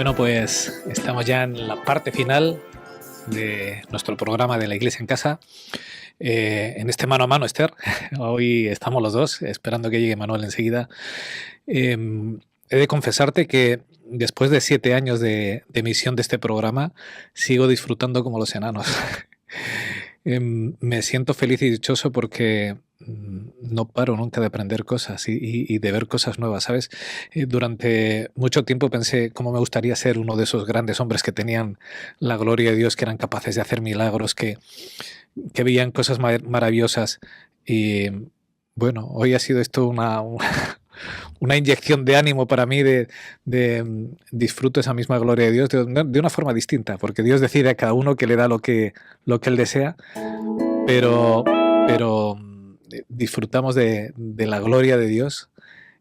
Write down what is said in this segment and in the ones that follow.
Bueno, pues estamos ya en la parte final de nuestro programa de la Iglesia en Casa. En este mano a mano, Esther, hoy estamos los dos, esperando que llegue Manuel enseguida. He de confesarte que después de 7 años de emisión de este programa, sigo disfrutando como los enanos. Me siento feliz y dichoso porque no paro nunca de aprender cosas y de ver cosas nuevas, ¿sabes? Durante mucho tiempo pensé cómo me gustaría ser uno de esos grandes hombres que tenían la gloria de Dios, que eran capaces de hacer milagros, que veían cosas maravillosas. Y bueno, hoy ha sido esto una inyección de ánimo para mí de disfruto esa misma gloria de Dios de una forma distinta, porque Dios decide a cada uno que le da lo que Él desea, pero disfrutamos de la gloria de Dios,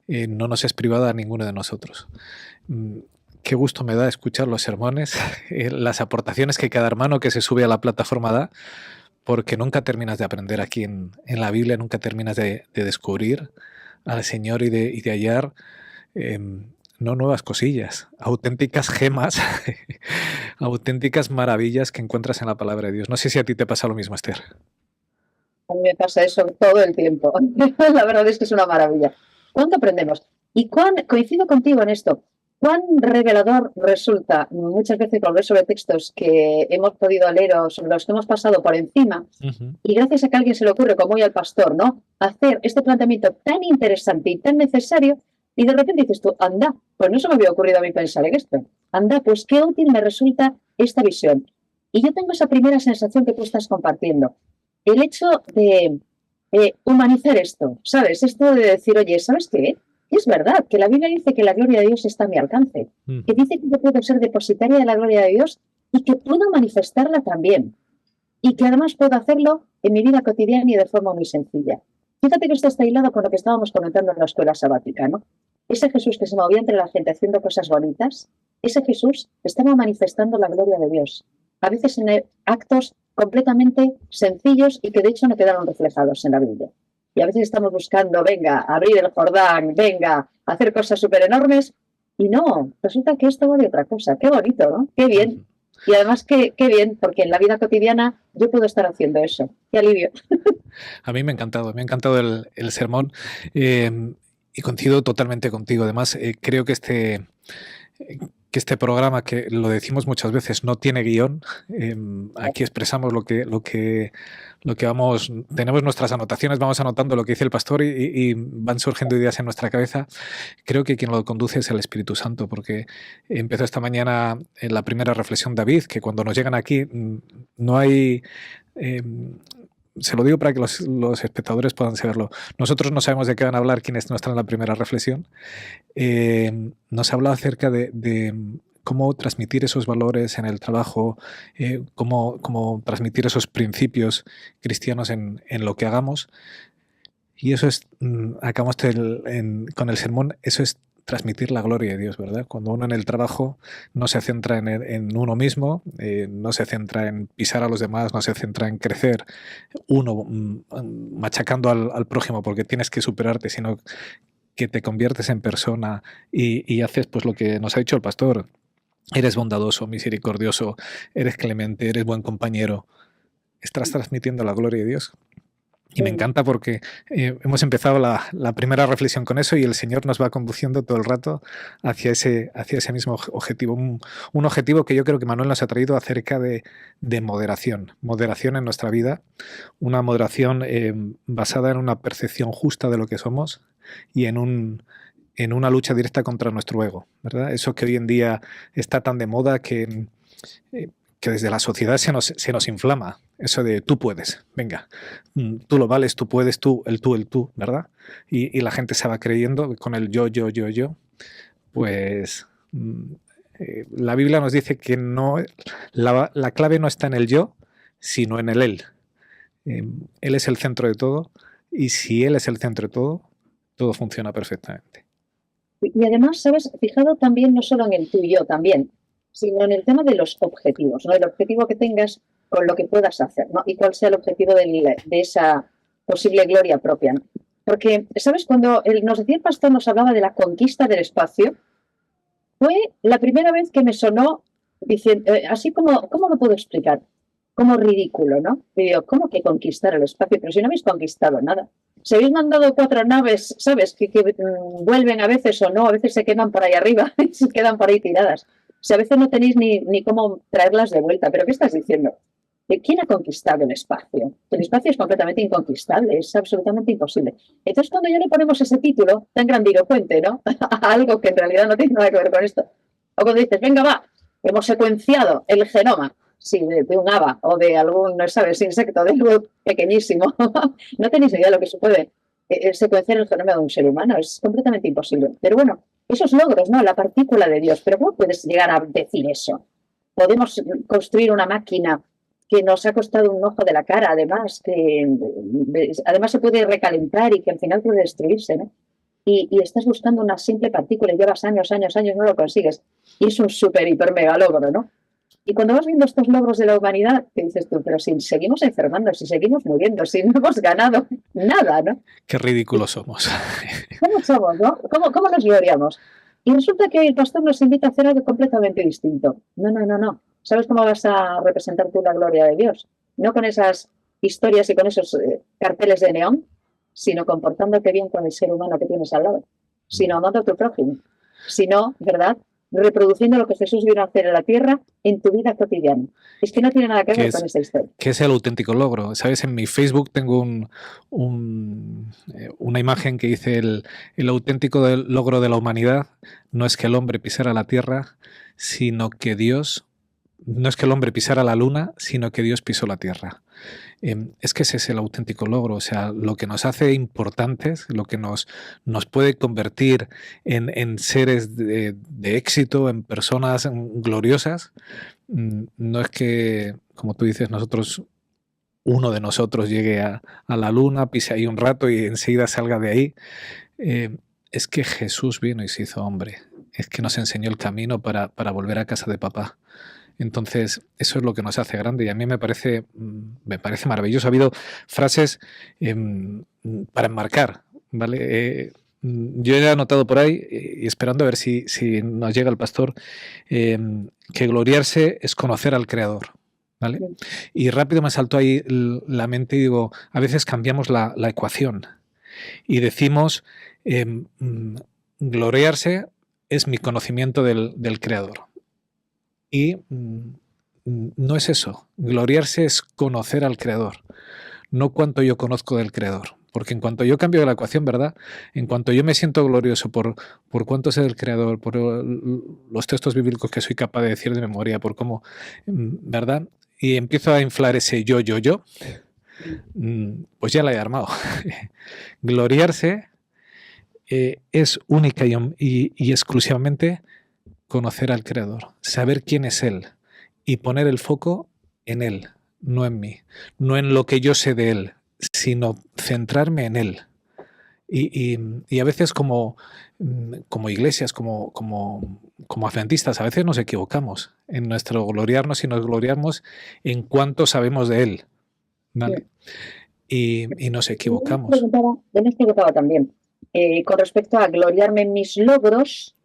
no nos es privada a ninguno de nosotros. Qué gusto me da escuchar los sermones, las aportaciones que cada hermano que se sube a la plataforma da, porque nunca terminas de aprender aquí en la Biblia, nunca terminas de descubrir al Señor y de hallar no nuevas cosillas, auténticas gemas, auténticas maravillas que encuentras en la palabra de Dios. No sé si a ti te pasa lo mismo, Esther. A mí me pasa eso todo el tiempo. La verdad es que es una maravilla. ¿Cuánto aprendemos? Y coincido contigo en esto. Cuán revelador resulta muchas veces volver sobre textos que hemos podido leer o sobre los que hemos pasado por encima, y gracias a que a alguien se le ocurre, como hoy al pastor, ¿no?, hacer este planteamiento tan interesante y tan necesario, y de repente dices tú, anda, pues no se me había ocurrido a mí pensar en esto. Anda, pues qué útil me resulta esta visión. Y yo tengo esa primera sensación que tú estás compartiendo. El hecho de humanizar esto, ¿sabes? Esto de decir, oye, ¿sabes qué? Es verdad que la Biblia dice que la gloria de Dios está a mi alcance, que dice que yo puedo ser depositaria de la gloria de Dios y que puedo manifestarla también, y que además puedo hacerlo en mi vida cotidiana y de forma muy sencilla. Fíjate que esto está hilado con lo que estábamos comentando en la escuela sabática, ¿no? Ese Jesús que se movía entre la gente haciendo cosas bonitas, ese Jesús estaba manifestando la gloria de Dios, a veces en actos completamente sencillos y que de hecho no quedaron reflejados en la Biblia. Y a veces estamos buscando, venga, abrir el Jordán, venga, hacer cosas súper enormes, y no, resulta que esto va de otra cosa. Qué bonito, ¿no? Qué bien. Y además qué bien, porque en la vida cotidiana yo puedo estar haciendo eso. Qué alivio. A mí me ha encantado el sermón, y coincido totalmente contigo. Además, creo que este programa, que lo decimos muchas veces, no tiene guión. Aquí expresamos lo que vamos, tenemos nuestras anotaciones, vamos anotando lo que dice el pastor y van surgiendo ideas en nuestra cabeza. Creo que quien lo conduce es el Espíritu Santo, porque empezó esta mañana en la primera reflexión David, que cuando nos llegan aquí no hay... se lo digo para que los espectadores puedan saberlo. Nosotros no sabemos de qué van a hablar quienes no están en la primera reflexión. Nos habla acerca de cómo transmitir esos valores en el trabajo, cómo transmitir esos principios cristianos en lo que hagamos. Y eso es, acabamos con el sermón, eso es transmitir la gloria de Dios, ¿verdad? Cuando uno en el trabajo no se centra en uno mismo, no se centra en pisar a los demás, no se centra en crecer uno machacando al prójimo porque tienes que superarte, sino que te conviertes en persona y haces pues lo que nos ha dicho el pastor. Eres bondadoso, misericordioso, eres clemente, eres buen compañero. Estás transmitiendo la gloria de Dios. Y me encanta porque hemos empezado la primera reflexión con eso y el Señor nos va conduciendo todo el rato hacia ese mismo objetivo. Un objetivo que yo creo que Manuel nos ha traído acerca de moderación. Moderación en nuestra vida. Una moderación basada en una percepción justa de lo que somos y en una lucha directa contra nuestro ego, ¿verdad? Eso que hoy en día está tan de moda que desde la sociedad se nos inflama. Eso de tú puedes, venga, tú lo vales, tú puedes, el tú, ¿verdad? Y la gente se va creyendo con el yo. Pues la Biblia nos dice que no, la clave no está en el yo, sino en el él. Él es el centro de todo y si él es el centro de todo, todo funciona perfectamente. Y además, ¿sabes? Fijado también no solo en el tú y yo también, sino en el tema de los objetivos, ¿no? El objetivo que tengas con lo que puedas hacer, ¿no? Y cuál sea el objetivo de esa posible gloria propia, ¿no? Porque, ¿sabes? Cuando nos decía el pastor, nos hablaba de la conquista del espacio, fue la primera vez que me sonó diciendo, así como, ¿cómo lo puedo explicar? Como ridículo, ¿no? Y digo, ¿cómo que conquistar el espacio? Pero si no habéis conquistado nada. Si habéis mandado 4 naves, ¿sabes? Que vuelven a veces o no, a veces se quedan por ahí arriba, se quedan por ahí tiradas. Si a veces no tenéis ni cómo traerlas de vuelta. ¿Pero qué estás diciendo? ¿Quién ha conquistado el espacio? El espacio es completamente inconquistable, es absolutamente imposible. Entonces, cuando ya le ponemos ese título tan grandilocuente, ¿no? A algo que en realidad no tiene nada que ver con esto. O cuando dices, venga, va, hemos secuenciado el genoma, sí, de un haba o de algún, no sabes, insecto, de algo pequeñísimo. No tenéis idea de lo que supone secuenciar el genoma de un ser humano, es completamente imposible. Pero bueno, esos logros, ¿no? La partícula de Dios, pero ¿cómo puedes llegar a decir eso? Podemos construir una máquina que nos ha costado un ojo de la cara, además, que además se puede recalentar y que al final puede destruirse, ¿no? Y estás buscando una simple partícula y llevas años, no lo consigues. Y es un súper, hiper, mega logro, ¿no? Y cuando vas viendo estos logros de la humanidad, te dices tú, pero si seguimos enfermando, si seguimos muriendo, si no hemos ganado nada, ¿no? Qué ridículos somos. ¿Cómo somos, no? ¿Cómo nos gloriamos? Y resulta que el pastor nos invita a hacer algo completamente distinto. No. ¿Sabes cómo vas a representar tú la gloria de Dios? No con esas historias y con esos carteles de neón, sino comportándote bien con el ser humano que tienes al lado, sino amando a tu prójimo, sino, ¿verdad?, reproduciendo lo que Jesús vino a hacer en la tierra en tu vida cotidiana. Es que no tiene nada que ver con esta historia. ¿Qué es el auténtico logro? ¿Sabes? En mi Facebook tengo una imagen que dice el auténtico logro de la humanidad no es que el hombre pisara la tierra, sino que Dios, no es que el hombre pisara la luna, sino que Dios pisó la tierra. Es que ese es el auténtico logro, o sea, lo que nos hace importantes, lo que nos puede convertir en seres de éxito, en personas gloriosas, no es que, como tú dices, uno de nosotros llegue a la luna, pise ahí un rato y enseguida salga de ahí. Es que Jesús vino y se hizo hombre, es que nos enseñó el camino para volver a casa de papá. Entonces, eso es lo que nos hace grande y a mí me parece maravilloso. Ha habido frases para enmarcar, ¿vale? Yo he anotado por ahí y esperando a ver si nos llega el pastor, que gloriarse es conocer al Creador, ¿vale? Y rápido me saltó ahí la mente y digo, a veces cambiamos la ecuación y decimos, gloriarse es mi conocimiento del Creador. Y no es eso. Gloriarse es conocer al Creador, no cuánto yo conozco del Creador. Porque en cuanto yo cambio la ecuación, ¿verdad? En cuanto yo me siento glorioso por cuánto sé del Creador, por los textos bíblicos que soy capaz de decir de memoria, por cómo, ¿verdad? Y empiezo a inflar ese yo, pues ya la he armado. Gloriarse es única y exclusivamente conocer al Creador, saber quién es Él y poner el foco en Él, no en mí, no en lo que yo sé de Él, sino centrarme en Él. Y a veces como iglesias, como adventistas, a veces nos equivocamos en nuestro gloriarnos y nos gloriamos en cuánto sabemos de Él, ¿vale? Y nos equivocamos. Yo me preguntaba también, con respecto a gloriarme en mis logros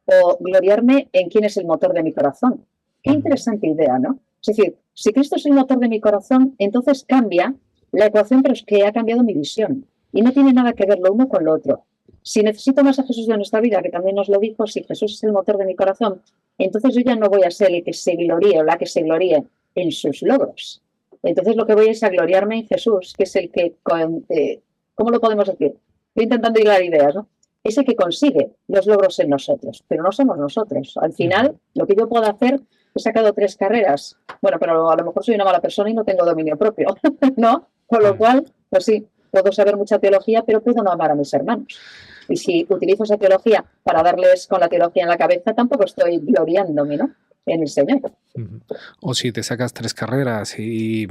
o gloriarme en quién es el motor de mi corazón. Qué interesante idea, ¿no? Es decir, si Cristo es el motor de mi corazón, entonces cambia la ecuación, pero es que ha cambiado mi visión. Y no tiene nada que ver lo uno con lo otro. Si necesito más a Jesús de nuestra vida, que también nos lo dijo, si Jesús es el motor de mi corazón, entonces yo ya no voy a ser el que se gloríe o la que se gloríe en sus logros. Entonces lo que voy es a gloriarme en Jesús, que es el que, ¿cómo lo podemos decir? Estoy intentando hilar ideas, ¿no? Es el que consigue los logros en nosotros, pero no somos nosotros. Al final, lo que yo puedo hacer, he sacado 3 carreras, bueno, pero a lo mejor soy una mala persona y no tengo dominio propio, ¿no? Con lo cual, pues sí, puedo saber mucha teología, pero puedo no amar a mis hermanos. Y si utilizo esa teología para darles con la teología en la cabeza, tampoco estoy gloriándome, ¿no?, en el Señor. O si te sacas 3 carreras y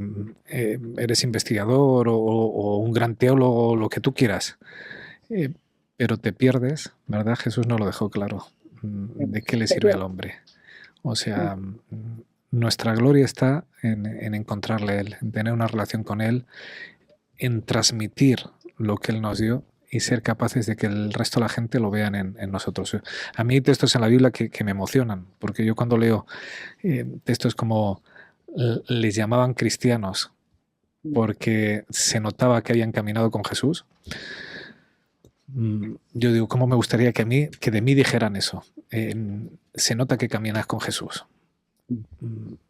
eres investigador o un gran teólogo, lo que tú quieras, pero te pierdes, ¿verdad? Jesús nos lo dejó claro. ¿De qué le sirve al hombre? O sea, nuestra gloria está en encontrarle a Él, en tener una relación con Él, en transmitir lo que Él nos dio y ser capaces de que el resto de la gente lo vean en nosotros. A mí hay textos en la Biblia que me emocionan, porque yo cuando leo textos como les llamaban cristianos porque se notaba que habían caminado con Jesús, yo digo, ¿cómo me gustaría que de mí dijeran eso? Se nota que caminas con Jesús.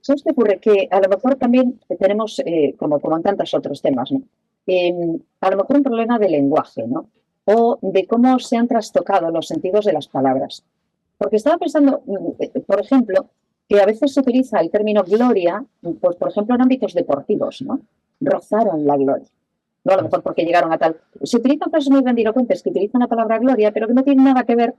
¿Sabes qué ocurre? Que a lo mejor también tenemos, como en tantos otros temas, ¿no? A lo mejor un problema de lenguaje, ¿no? O de cómo se han trastocado los sentidos de las palabras. Porque estaba pensando, por ejemplo, que a veces se utiliza el término gloria, pues por ejemplo en ámbitos deportivos, ¿no? Rozaron la gloria. No a lo mejor porque llegaron a tal. Se utilizan frases muy grandilocuentes que utilizan la palabra gloria, pero que no tienen nada que ver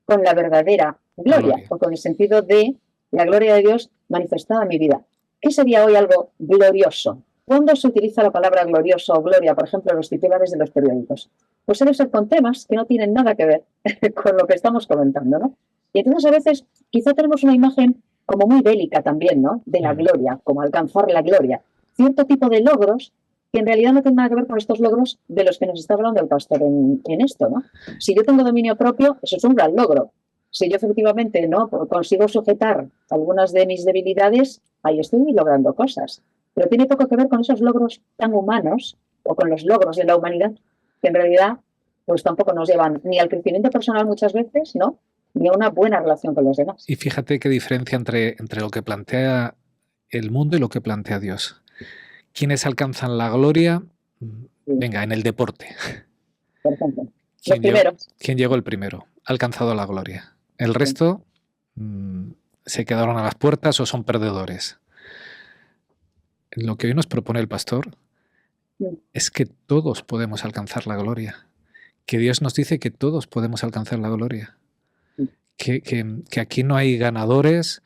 con la verdadera gloria. O con el sentido de la gloria de Dios manifestada en mi vida. ¿Qué sería hoy algo glorioso? ¿Cuándo se utiliza la palabra glorioso o gloria, por ejemplo, en los titulares de los periódicos? Pues debe ser con temas que no tienen nada que ver con lo que estamos comentando, ¿no? Y entonces a veces quizá tenemos una imagen como muy bélica también, ¿no? De la gloria, como alcanzar la gloria. Cierto tipo de logros que en realidad no tienen nada que ver con estos logros de los que nos está hablando el pastor en esto, ¿no? Si yo tengo dominio propio, eso es un gran logro. Si yo efectivamente no consigo sujetar algunas de mis debilidades, ahí estoy logrando cosas. Pero tiene poco que ver con esos logros tan humanos o con los logros de la humanidad que en realidad pues tampoco nos llevan ni al crecimiento personal muchas veces, ¿no? Ni a una buena relación con los demás. Y fíjate qué diferencia entre lo que plantea el mundo y lo que plantea Dios. ¿Quiénes alcanzan la gloria? Venga, en el deporte. Por ejemplo, los primeros. ¿Quién llegó el primero? Ha alcanzado la gloria. El resto se quedaron a las puertas o son perdedores. Lo que hoy nos propone el pastor es que todos podemos alcanzar la gloria. Que Dios nos dice que todos podemos alcanzar la gloria. Que aquí no hay ganadores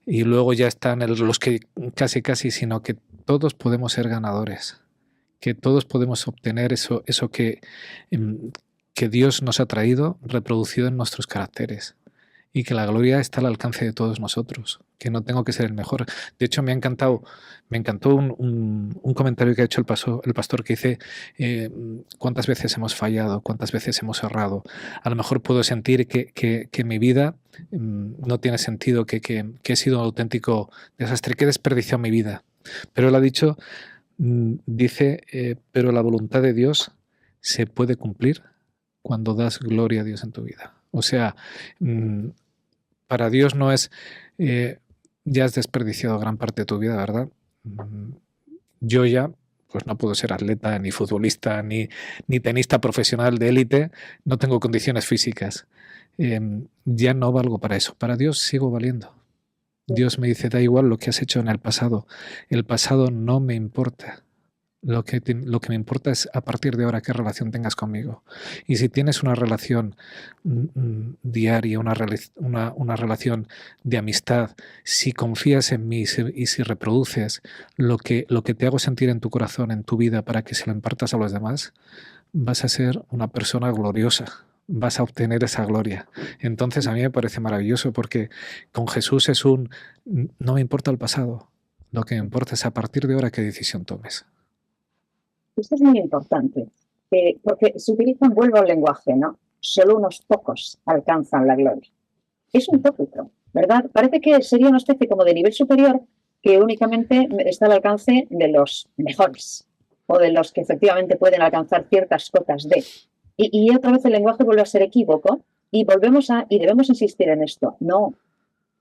y luego ya están los que casi, sino que todos podemos ser ganadores. Que todos podemos obtener eso que Dios nos ha traído reproducido en nuestros caracteres. Y que la gloria está al alcance de todos nosotros, que no tengo que ser el mejor. De hecho, me encantó un comentario que ha hecho el pastor que dice cuántas veces hemos fallado, cuántas veces hemos errado. A lo mejor puedo sentir que mi vida no tiene sentido, que he sido un auténtico desastre, que he desperdiciado mi vida. Pero él ha dicho, pero la voluntad de Dios se puede cumplir cuando das gloria a Dios en tu vida. O sea, para Dios no es, ya has desperdiciado gran parte de tu vida, ¿verdad? Yo ya, pues no puedo ser atleta, ni futbolista, ni tenista profesional de élite, no tengo condiciones físicas. Ya no valgo para eso. Para Dios sigo valiendo. Dios me dice, da igual lo que has hecho en el pasado no me importa. Lo que me importa es a partir de ahora qué relación tengas conmigo. Y si tienes una relación diaria, una relación de amistad, si confías en mí y si reproduces lo que te hago sentir en tu corazón, en tu vida, para que se lo impartas a los demás, vas a ser una persona gloriosa. Vas a obtener esa gloria. Entonces a mí me parece maravilloso porque con Jesús no me importa el pasado. Lo que me importa es a partir de ahora qué decisión tomes. Esto es muy importante, porque se utiliza, vuelvo al lenguaje, ¿no? Solo unos pocos alcanzan la gloria. Es un tópico, ¿verdad? Parece que sería una especie como de nivel superior que únicamente está al alcance de los mejores o de los que efectivamente pueden alcanzar ciertas cotas de. Y otra vez el lenguaje vuelve a ser equívoco y debemos insistir en esto. No,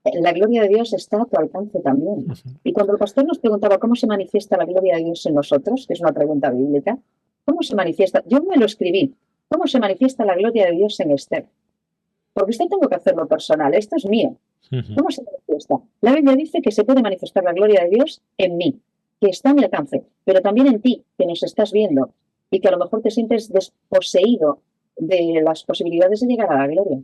la gloria de Dios está a tu alcance también. Y cuando el pastor nos preguntaba cómo se manifiesta la gloria de Dios en nosotros, que es una pregunta bíblica, ¿cómo se manifiesta? Yo me lo escribí. ¿Cómo se manifiesta la gloria de Dios en Esther? Porque esto tengo que hacerlo personal, esto es mío. ¿Cómo se manifiesta? La Biblia dice que se puede manifestar la gloria de Dios en mí, que está a mi alcance, pero también en ti, que nos estás viendo y que a lo mejor te sientes desposeído de las posibilidades de llegar a la gloria.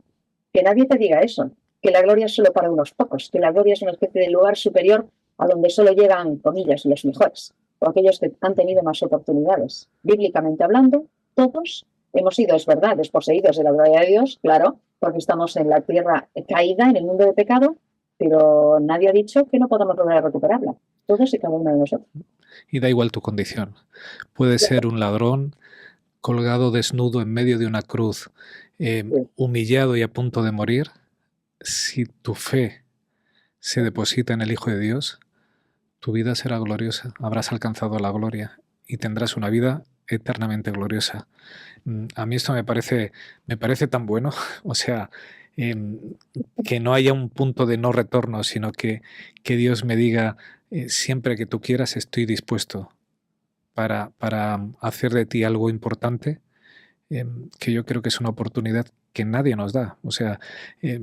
Que nadie te diga eso, que la gloria es solo para unos pocos, que la gloria es una especie de lugar superior a donde solo llegan, comillas, los mejores, o aquellos que han tenido más oportunidades. Bíblicamente hablando, todos hemos sido, es verdad, desposeídos de la gloria de Dios, claro, porque estamos en la tierra caída, en el mundo de pecado, pero nadie ha dicho que no podamos volver a recuperarla. Todos y cada uno de nosotros. Y da igual tu condición. Puedes ser un ladrón colgado desnudo en medio de una cruz, humillado y a punto de morir, si tu fe se deposita en el Hijo de Dios, tu vida será gloriosa, habrás alcanzado la gloria y tendrás una vida eternamente gloriosa. A mí esto me parece tan bueno, o sea, que no haya un punto de no retorno, sino que Dios me diga, siempre que tú quieras estoy dispuesto para hacer de ti algo importante, que yo creo que es una oportunidad que nadie nos da. O sea,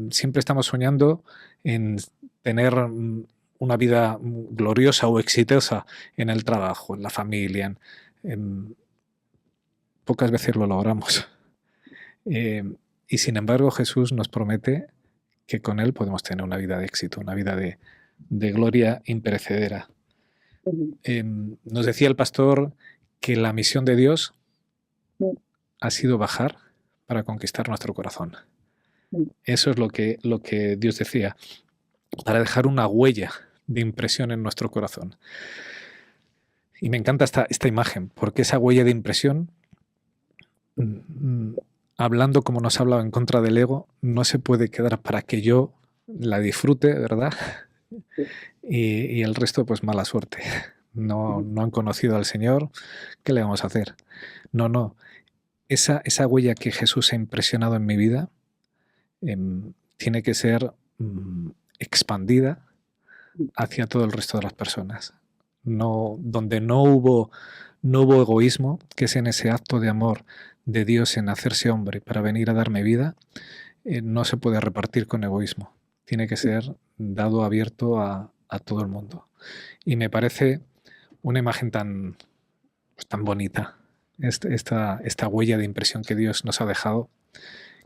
siempre estamos soñando en tener una vida gloriosa o exitosa en el trabajo, en la familia. Pocas veces lo logramos. Y sin embargo Jesús nos promete que con Él podemos tener una vida de éxito, una vida de gloria imperecedera. Nos decía el pastor que la misión de Dios ha sido bajar para conquistar nuestro corazón. Eso es lo que Dios decía, para dejar una huella de impresión en nuestro corazón. Y me encanta esta imagen, porque esa huella de impresión, hablando como nos ha hablado en contra del ego, no se puede quedar para que yo la disfrute, ¿verdad? Y el resto, pues mala suerte. No han conocido al Señor, ¿qué le vamos a hacer? No. Esa huella que Jesús ha impresionado en mi vida tiene que ser expandida hacia todo el resto de las personas. Donde no hubo egoísmo, que es en ese acto de amor de Dios en hacerse hombre para venir a darme vida, no se puede repartir con egoísmo. Tiene que ser dado abierto a todo el mundo. Y me parece una imagen tan bonita, esta huella de impresión que Dios nos ha dejado,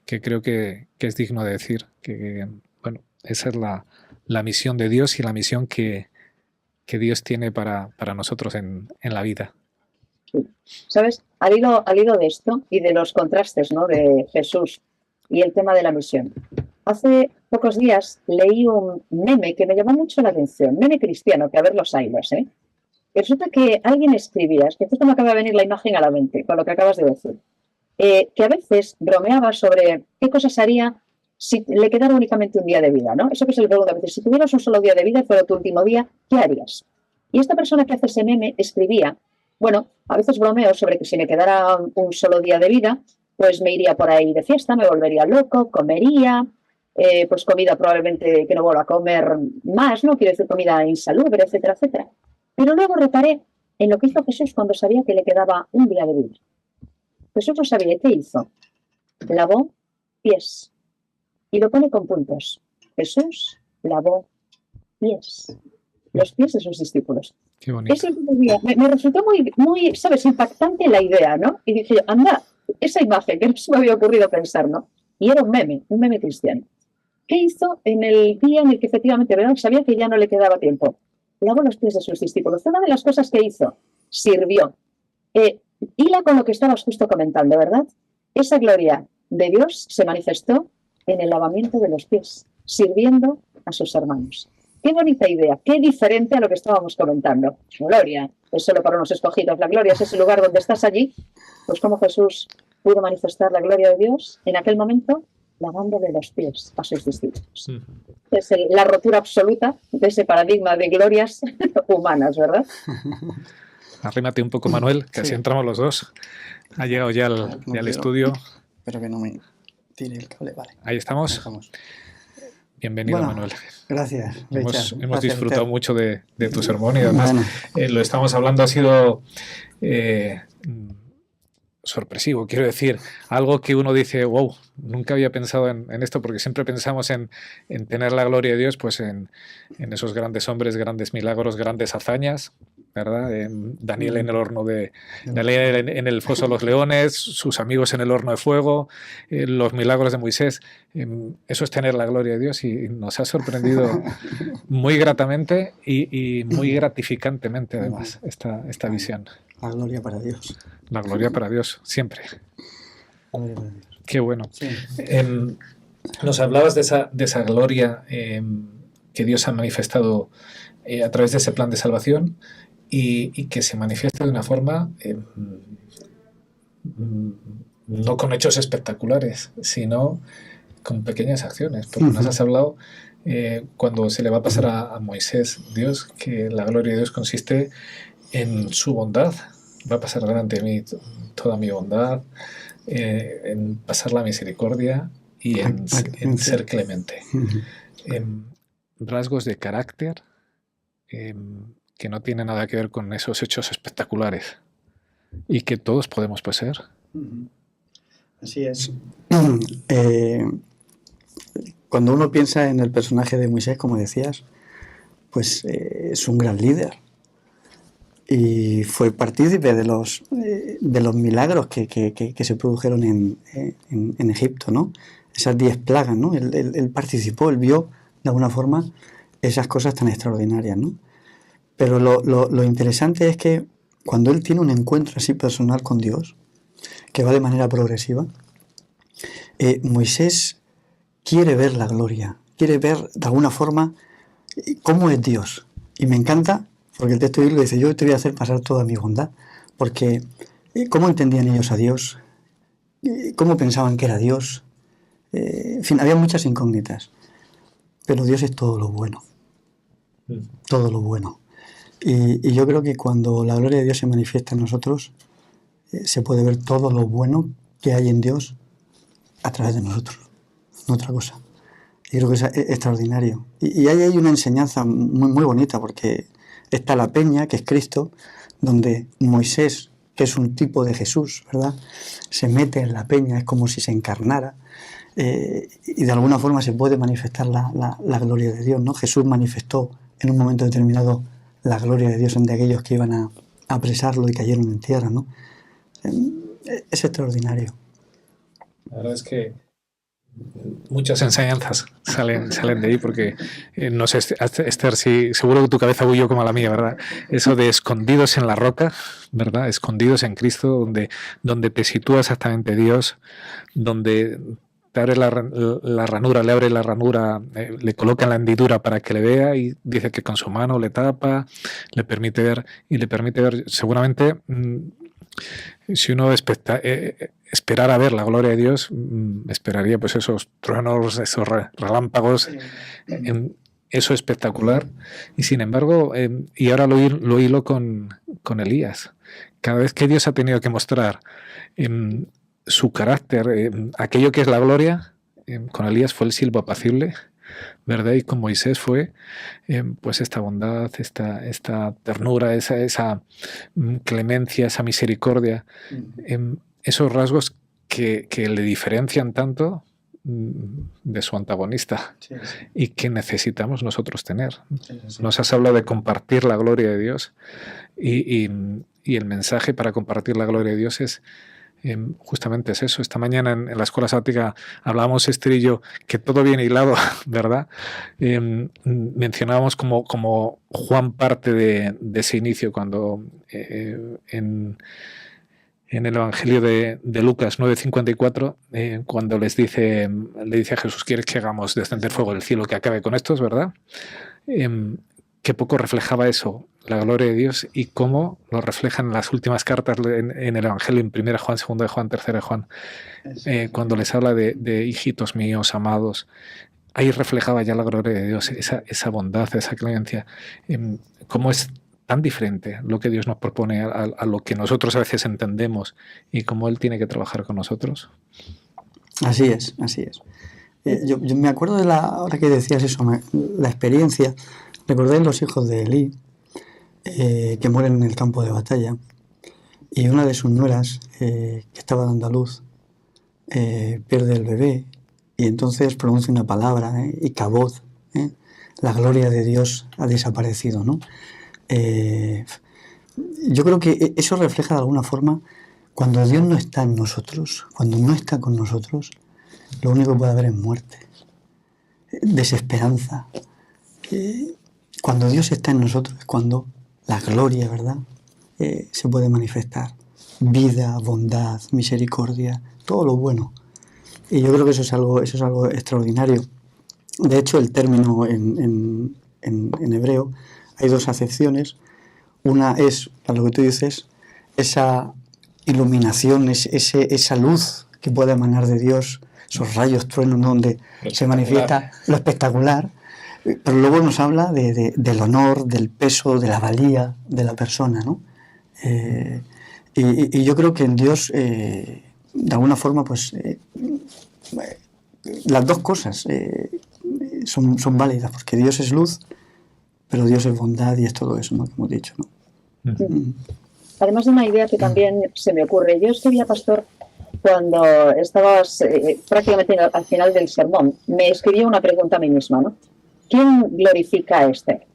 que creo que es digno de decir que bueno, esa es la misión de Dios y la misión que Dios tiene para nosotros en la vida. ¿Sabes? Al hilo de esto y de los contrastes, ¿no?, de Jesús y el tema de la misión. Hace pocos días leí un meme que me llamó mucho la atención, meme cristiano, que a ver los haylos, ¿eh? Y resulta que alguien escribía, es que justo me acaba de venir la imagen a la mente con lo que acabas de decir, que a veces bromeaba sobre qué cosas haría si le quedara únicamente un día de vida, ¿no? Eso que se le pregunta a veces, si tuvieras un solo día de vida y fuera tu último día, ¿qué harías? Y esta persona que hace ese meme escribía, bueno, a veces bromeo sobre que si me quedara un solo día de vida, pues me iría por ahí de fiesta, me volvería loco, comería, pues comida probablemente que no vuelva a comer más, ¿no? Quiero decir, comida insalubre, etcétera, etcétera. Pero luego reparé en lo que hizo Jesús cuando sabía que le quedaba un día de vida. Jesús lo sabía, ¿qué hizo? Lavó pies. Y lo pone con puntos. Jesús lavó pies. Los pies de sus discípulos. Qué bonito. Me resultó muy, ¿sabes?, impactante la idea, ¿no? Y dije, anda, esa imagen que no se me había ocurrido pensar, ¿no? Y era un meme cristiano. ¿Qué hizo en el día en el que efectivamente, ¿verdad?, sabía que ya no le quedaba tiempo? Lavó los pies de sus discípulos. Fue una de las cosas que hizo. Sirvió. Hila con lo que estabas justo comentando, ¿verdad? Esa gloria de Dios se manifestó en el lavamiento de los pies, sirviendo a sus hermanos. Qué bonita idea, qué diferente a lo que estábamos comentando. Gloria es solo para unos escogidos. La gloria es ese lugar donde estás allí. Pues como Jesús pudo manifestar la gloria de Dios en aquel momento, lavándole los pies a sus discípulos. Es la rotura absoluta de ese paradigma de glorias humanas, ¿verdad? Arrímate un poco, Manuel, que así entramos los dos. Ha llegado ya al estudio. Espero que no me tire el cable, vale. Ahí estamos. Bienvenido, bueno, Manuel. Gracias. Hemos disfrutado mucho de tu sermón y además lo estamos hablando, ha sido sorpresivo, quiero decir, algo que uno dice, wow, nunca había pensado en esto, porque siempre pensamos en tener la gloria de Dios, pues en esos grandes hombres, grandes milagros, grandes hazañas, ¿verdad? Daniel en el horno Daniel en el foso de los leones, sus amigos en el horno de fuego, los milagros de Moisés. Eso es tener la gloria de Dios y nos ha sorprendido muy gratamente y muy gratificantemente además esta visión. La gloria para Dios. La gloria para Dios, siempre. La gloria para Dios. Qué bueno. Sí. Nos hablabas de esa gloria que Dios ha manifestado a través de ese plan de salvación y que se manifiesta de una forma no con hechos espectaculares, sino con pequeñas acciones. Porque nos has hablado, cuando se le va a pasar a Moisés, Dios, que la gloria de Dios consiste en su bondad. Va a pasar delante de mí toda mi bondad, en pasar la misericordia y en ser clemente. Rasgos de carácter que no tienen nada que ver con esos hechos espectaculares y que todos podemos poseer. Así es. Cuando uno piensa en el personaje de Moisés, como decías, pues es un gran líder y fue partícipe de los milagros que se produjeron en Egipto, ¿no? Esas 10 plagas, ¿no? Él participó, él vio de alguna forma esas cosas tan extraordinarias, ¿no? Pero lo interesante es que cuando él tiene un encuentro así personal con Dios, que va de manera progresiva, Moisés quiere ver la gloria, quiere ver de alguna forma cómo es Dios. Y me encanta, porque el texto bíblico dice, yo te voy a hacer pasar toda mi bondad, porque cómo entendían ellos a Dios, cómo pensaban que era Dios, en fin, había muchas incógnitas, pero Dios es todo lo bueno, todo lo bueno. Y yo creo que cuando la gloria de Dios se manifiesta en nosotros, se puede ver todo lo bueno que hay en Dios a través de nosotros, no otra cosa. Y creo que es extraordinario. Y ahí hay una enseñanza muy, muy bonita, porque está la peña, que es Cristo, donde Moisés, que es un tipo de Jesús, ¿verdad?, se mete en la peña, es como si se encarnara, y de alguna forma se puede manifestar la gloria de Dios, ¿no? Jesús manifestó en un momento determinado la gloria de Dios entre aquellos que iban a apresarlo y cayeron en tierra, ¿no? Es extraordinario. La verdad es que muchas enseñanzas salen de ahí, porque no sé, Esther, si seguro que tu cabeza huyó como la mía, ¿verdad? Eso de escondidos en la roca, ¿verdad? Escondidos en Cristo, donde te sitúa exactamente Dios, donde te abre la ranura, le abre la ranura, le coloca en la hendidura para que le vea, y dice que con su mano le tapa, le permite ver, seguramente. Si uno esperara a ver la gloria de Dios, esperaría pues esos truenos, esos relámpagos, eso espectacular. Y sin embargo, y ahora lo hilo con Elías. Cada vez que Dios ha tenido que mostrar su carácter, aquello que es la gloria, con Elías fue el silbo apacible, ¿verdad? Y con Moisés fue pues esta bondad, esta ternura, esa clemencia, esa misericordia, esos rasgos que le diferencian tanto de su antagonista, Sí. y que necesitamos nosotros tener. Sí. Nos has hablado de compartir la gloria de Dios, y el mensaje para compartir la gloria de Dios es justamente es eso. Esta mañana en la escuela sabática hablábamos, Esther y yo, que todo viene hilado, ¿verdad? Mencionábamos como Juan parte de ese inicio, cuando en el Evangelio de Lucas 9:54, cuando le dice a Jesús, ¿quieres que hagamos descender fuego del cielo que acabe con estos, verdad? Qué poco reflejaba eso, la gloria de Dios, y cómo lo reflejan en las últimas cartas en el Evangelio, en 1 Juan, 2 Juan, 3 Juan, cuando les habla de hijitos míos, amados. Ahí reflejaba ya la gloria de Dios, esa bondad, esa clemencia. Cómo es tan diferente lo que Dios nos propone a lo que nosotros a veces entendemos, y cómo Él tiene que trabajar con nosotros. Así es, así es. Yo me acuerdo ahora que decías eso, la experiencia. Recordé los hijos de Elí, que mueren en el campo de batalla, y una de sus nueras, que estaba dando a luz, pierde el bebé, y entonces pronuncia una palabra, y cabod, la gloria de Dios ha desaparecido, ¿no? Yo creo que eso refleja de alguna forma, cuando Dios no está en nosotros, cuando no está con nosotros, lo único que puede haber es muerte, desesperanza. Cuando Dios está en nosotros es cuando la gloria, ¿verdad?, se puede manifestar. Vida, bondad, misericordia, todo lo bueno. Y yo creo que eso es algo extraordinario. De hecho, el término en hebreo, hay dos acepciones. Una es, para lo que tú dices, esa iluminación, esa luz que puede emanar de Dios, esos rayos truenos donde se manifiesta lo espectacular, pero luego nos habla del honor, del peso, de la valía de la persona, ¿no? Y yo creo que en Dios, de alguna forma, pues las dos cosas son válidas, porque Dios es luz, pero Dios es bondad y es todo eso, ¿no? Que hemos dicho, ¿no? Además de una idea que también se me ocurre, yo escribía, pastor, cuando estabas prácticamente al final del sermón, me escribía una pregunta a mí misma, ¿no? ¿Quién glorifica a Esther?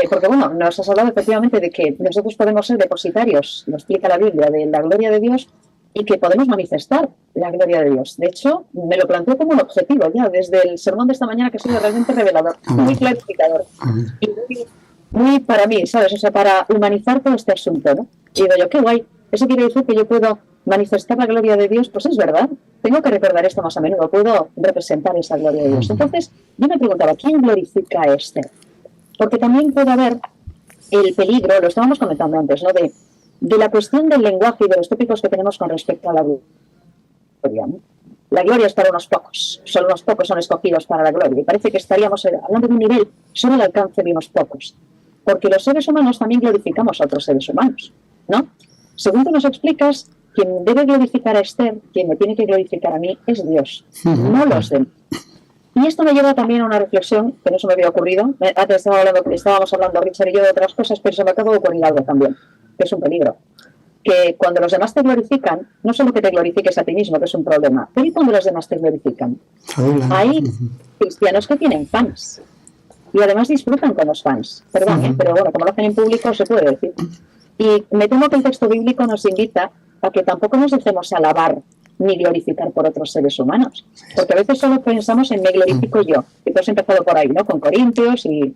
Porque bueno, nos has hablado efectivamente de que nosotros podemos ser depositarios, lo explica la Biblia, de la gloria de Dios y que podemos manifestar la gloria de Dios. De hecho, me lo planteo como un objetivo ya desde el sermón de esta mañana, que ha sido realmente revelador, muy clarificador y muy para mí, ¿sabes? O sea, para humanizar todo este asunto, ¿no? Y digo yo, qué guay, eso quiere decir que yo puedo manifestar la gloria de Dios, pues es verdad, tengo que recordar esto más a menudo, puedo representar esa gloria de Dios. Entonces, yo me preguntaba, ¿quién glorifica a Esther? Porque también puede haber el peligro, lo estábamos comentando antes, ¿no? De la cuestión del lenguaje y de los tópicos que tenemos con respecto a la gloria, ¿no? La gloria es para unos pocos, solo unos pocos son escogidos para la gloria, y parece que estaríamos hablando de un nivel solo al alcance de unos pocos, porque los seres humanos también glorificamos a otros seres humanos, ¿no? Según tú nos explicas, quien debe glorificar a Esther, quien me tiene que glorificar a mí, es Dios, no los demás. Y esto me lleva también a una reflexión que no se me había ocurrido. Antes estábamos hablando Richard y yo de otras cosas, pero se me acaba de ocurrir algo también, que es un peligro. Que cuando los demás te glorifican, no solo que te glorifiques a ti mismo, que es un problema, pero ¿y cuando los demás te glorifican? Hay cristianos que tienen fans y además disfrutan con los fans. Perdón, pero bueno, como lo hacen en público se puede decir. Y me temo que el texto bíblico nos invita a que tampoco nos dejemos alabar ni glorificar por otros seres humanos. Porque a veces solo pensamos en me glorifico yo. Y tú has empezado por ahí, ¿no? Con Corintios y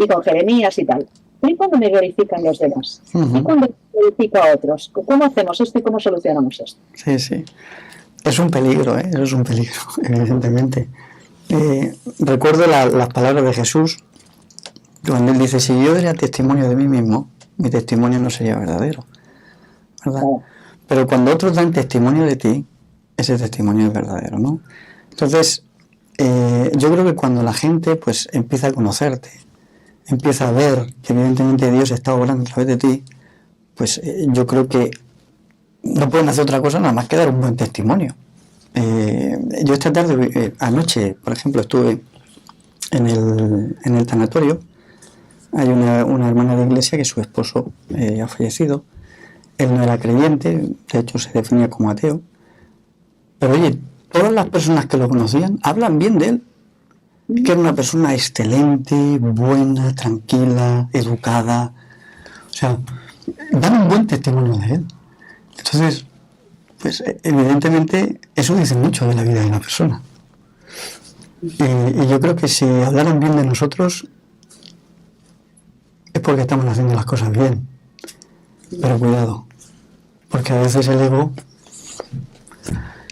con Jeremías y tal. ¿Y cuándo me glorifican los demás? ¿Y cuándo glorifico a otros? ¿Cómo hacemos esto y cómo solucionamos esto? Sí, sí. Es un peligro, ¿eh? Eso es un peligro, evidentemente. Recuerdo las palabras de Jesús, cuando él dice, si yo diera testimonio de mí mismo, mi testimonio no sería verdadero, ¿verdad? Pero cuando otros dan testimonio de ti, ese testimonio es verdadero, ¿no? Entonces, yo creo que cuando la gente pues empieza a conocerte, empieza a ver que evidentemente Dios está obrando a través de ti, pues yo creo que no pueden hacer otra cosa nada más que dar un buen testimonio. Yo esta tarde, anoche, por ejemplo, estuve en el tanatorio. Hay una hermana de iglesia que su esposo ha fallecido. Él no era creyente, de hecho se definía como ateo. Pero oye, todas las personas que lo conocían hablan bien de él. Que era una persona excelente, buena, tranquila, educada. O sea, dan un buen testimonio de él. Entonces, pues evidentemente eso dice mucho de la vida de una persona. Y yo creo que si hablaran bien de nosotros es porque estamos haciendo las cosas bien. Pero cuidado, porque a veces el ego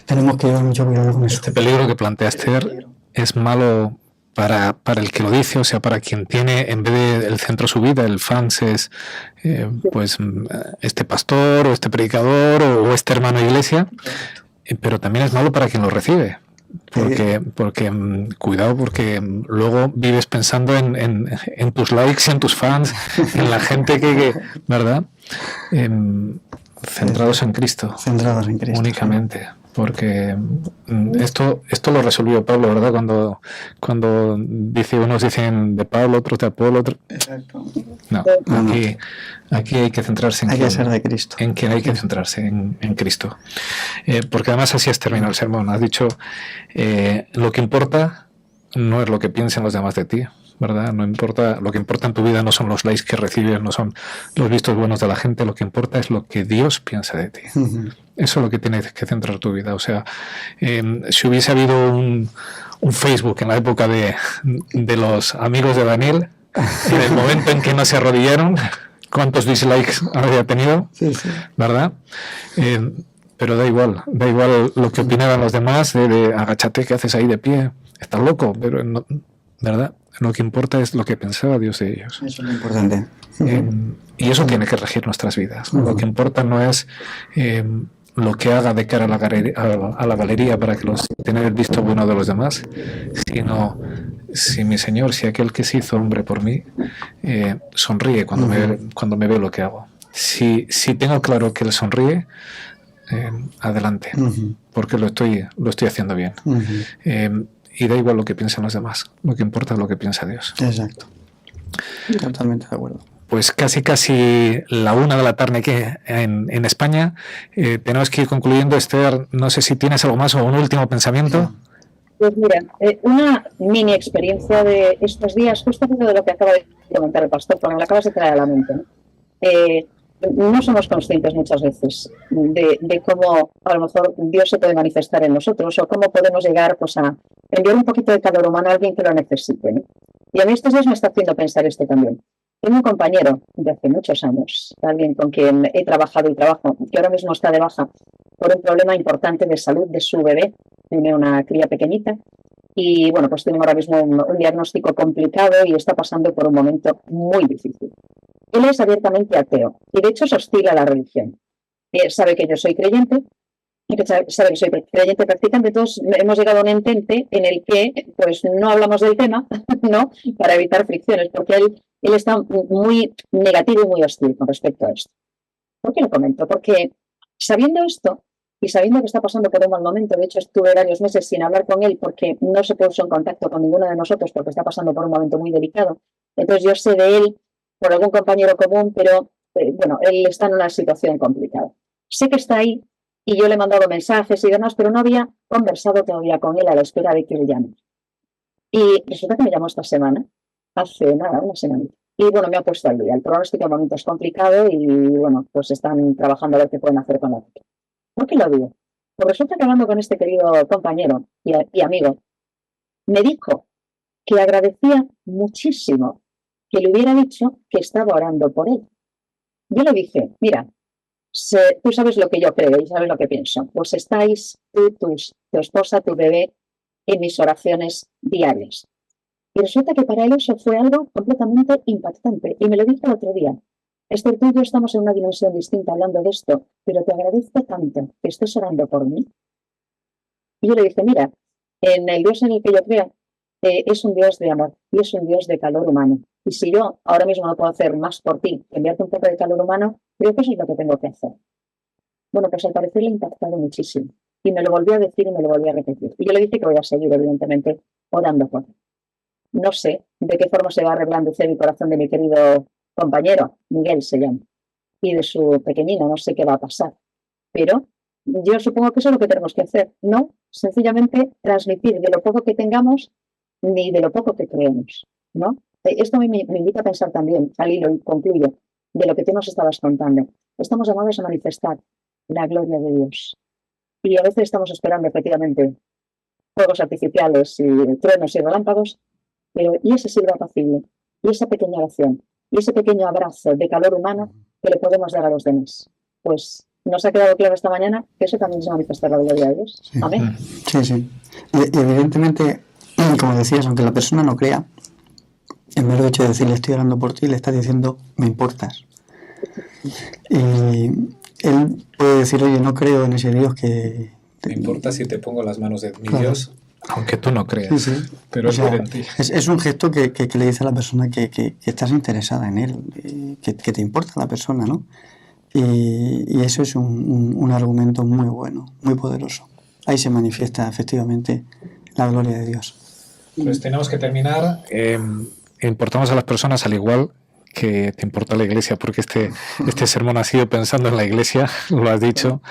tenemos que llevar mucho cuidado con eso. Este peligro que plantea Esther es malo para el que lo dice, o sea, para quien tiene en vez del centro su vida, el fans es pues este pastor o este predicador o este hermano de iglesia, pero también es malo para quien lo recibe. Porque cuidado, porque luego vives pensando en tus likes, en tus fans, en la gente que ¿verdad? Centrados en Cristo. Centrados en Cristo. Únicamente. Sí. Porque esto lo resolvió Pablo, ¿verdad? Cuando dice, unos dicen de Pablo, otros de Apolo, otros... Exacto. No, aquí hay que centrarse en hay que ser de Cristo. En quien hay que centrarse, en Cristo. Porque además así has terminado el sermón. Has dicho, lo que importa no es lo que piensen los demás de ti, ¿verdad? No importa, lo que importa en tu vida no son los likes que recibes, no son los vistos buenos de la gente, lo que importa es lo que Dios piensa de ti. Eso es lo que tienes que centrar tu vida. O sea, si hubiese habido un Facebook en la época de los amigos de Daniel, en el momento en que no se arrodillaron, ¿cuántos dislikes habría tenido? Sí, sí. ¿Verdad? Pero da igual lo que opinaban los demás, de agáchate, ¿qué haces ahí de pie? Estás loco, pero no, ¿verdad? Lo que importa es lo que pensaba Dios de ellos. Eso es lo importante. Y eso tiene que regir nuestras vidas. Lo que importa no es lo que haga de cara a la galería para que tener el visto bueno de los demás, sino si mi Señor, si aquel que se hizo hombre por mí, sonríe cuando me ve lo que hago. Si tengo claro que Él sonríe, adelante, porque lo estoy haciendo bien. Y da igual lo que piensen los demás, lo que importa es lo que piensa Dios. Exacto. Totalmente de acuerdo. Pues casi la 1 de la tarde aquí en España. Tenemos que ir concluyendo. Esther, no sé si tienes algo más o un último pensamiento. Pues mira, una mini experiencia de estos días, justo de lo que acaba de comentar el pastor, porque me lo acabas de traer a la mente, ¿no? No somos conscientes muchas veces de cómo a lo mejor Dios se puede manifestar en nosotros o cómo podemos llegar pues, a enviar un poquito de calor humano a alguien que lo necesite, ¿no? Y a mí estos días me está haciendo pensar esto también. Tengo un compañero de hace muchos años, alguien con quien he trabajado y trabajo, que ahora mismo está de baja por un problema importante de salud de su bebé. Tiene una cría pequeñita y, bueno, pues tiene ahora mismo un diagnóstico complicado y está pasando por un momento muy difícil. Él es abiertamente ateo y, de hecho, es hostil a la religión. Sabe que yo soy creyente y que sabe que soy creyente practicante. Todos hemos llegado a un entente en el que pues no hablamos del tema, ¿no? Para evitar fricciones, porque él está muy negativo y muy hostil con respecto a esto. ¿Por qué lo comento? Porque sabiendo esto y sabiendo que está pasando por un mal momento, de hecho estuve varios meses sin hablar con él porque no se puso en contacto con ninguno de nosotros porque está pasando por un momento muy delicado. Entonces yo sé de él por algún compañero común, pero bueno, él está en una situación complicada. Sé que está ahí y yo le he mandado mensajes y demás, pero no había conversado todavía con él a la espera de que le llame. Y resulta que me llamó esta semana, hace nada, una semana. Y bueno, me ha puesto al día. El pronóstico de momento es complicado y bueno, pues están trabajando a ver qué pueden hacer con la vida. ¿Por qué lo digo? Pues resulta que hablando con este querido compañero y amigo, me dijo que agradecía muchísimo que le hubiera dicho que estaba orando por él. Yo le dije, mira, tú sabes lo que yo creo y sabes lo que pienso. Pues estáis tú, tu esposa, tu bebé en mis oraciones diarias. Y resulta que para él eso fue algo completamente impactante. Y me lo dijo el otro día. Esther, tú y yo estamos en una dimensión distinta hablando de esto, pero te agradezco tanto que estés orando por mí. Y yo le dije, mira, en el Dios en el que yo creo es un Dios de amor y es un Dios de calor humano. Y si yo ahora mismo no puedo hacer más por ti, enviarte un poco de calor humano, creo que eso es lo que tengo que hacer. Bueno, pues al parecer le ha impactado muchísimo. Y me lo volvió a decir y me lo volvió a repetir. Y yo le dije que voy a seguir, evidentemente, orando por él. No sé de qué forma se va a reblandecer el corazón de mi querido compañero, Miguel se llama, y de su pequeñina, no sé qué va a pasar. Pero yo supongo que eso es lo que tenemos que hacer, no sencillamente transmitir de lo poco que tengamos ni de lo poco que creemos, ¿no? Esto me invita a pensar también, al hilo, y concluyo, de lo que tú nos estabas contando. Estamos llamados a manifestar la gloria de Dios. Y a veces estamos esperando, efectivamente, fuegos artificiales y truenos y relámpagos, pero y ese silbato apacible, y esa pequeña oración, y ese pequeño abrazo de calor humano que le podemos dar a los demás. Pues nos ha quedado claro esta mañana que eso también es manifestar la gloria de Dios. Sí. Amén. Sí, sí. Y evidentemente, como decías, aunque la persona no crea, en mero hecho de decirle estoy orando por ti, le estás diciendo me importas. Y él puede decir, oye, no creo en ese Dios que... Me importa si te pongo las manos de mi Claro. Dios, aunque tú no creas, Sí, sí. pero O sea, es en ti. es un gesto que le dice a la persona que estás interesada en él, que te importa la persona, ¿no? Y eso es un argumento muy bueno, muy poderoso. Ahí se manifiesta efectivamente la gloria de Dios. Pues tenemos que terminar. Importamos a las personas al igual que te importa la iglesia, porque este sermón ha sido pensando en la iglesia, lo has dicho,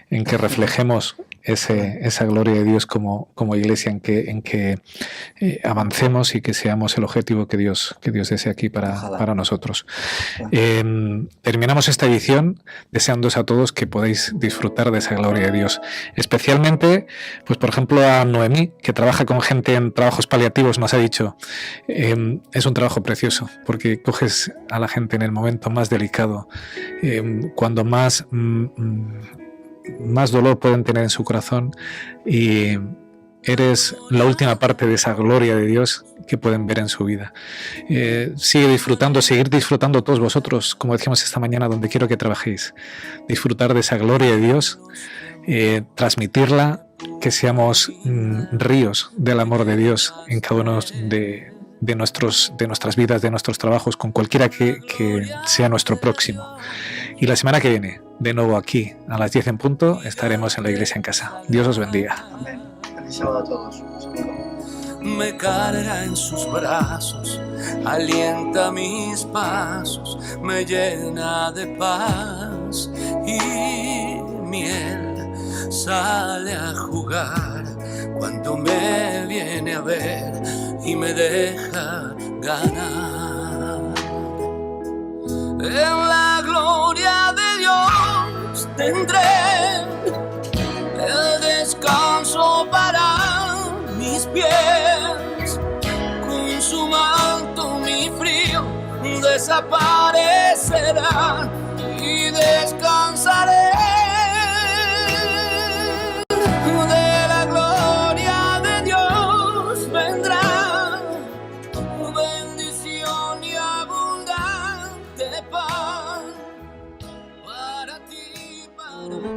en que reflejemos esa gloria de Dios como iglesia, en que avancemos y que seamos el objetivo que Dios desea aquí para nosotros. Terminamos esta edición deseándoos a todos que podáis disfrutar de esa gloria de Dios. Especialmente, pues por ejemplo, a Noemí, que trabaja con gente en trabajos paliativos, nos ha dicho, es un trabajo precioso, porque coges a la gente en el momento más delicado, cuando más dolor pueden tener en su corazón y eres la última parte de esa gloria de Dios que pueden ver en su vida. Seguir disfrutando todos vosotros, como decíamos esta mañana, donde quiero que trabajéis. Disfrutar de esa gloria de Dios, transmitirla, que seamos ríos del amor de Dios en cada uno de nuestras vidas, de nuestros trabajos, con cualquiera que sea nuestro próximo. Y la semana que viene, de nuevo aquí, a las 10 en punto, estaremos en la Iglesia en Casa. Dios os bendiga. Amén. Feliz sábado a todos. Me carga en sus brazos, alienta mis pasos, me llena de paz y miel. Sale a jugar cuando me viene a ver y me deja ganar. En la gloria de Dios tendré el descanso para mis pies. Con su manto mi frío desaparecerá y descansaré. De la gloria de Dios vendrá bendición y abundante paz para ti, para mí.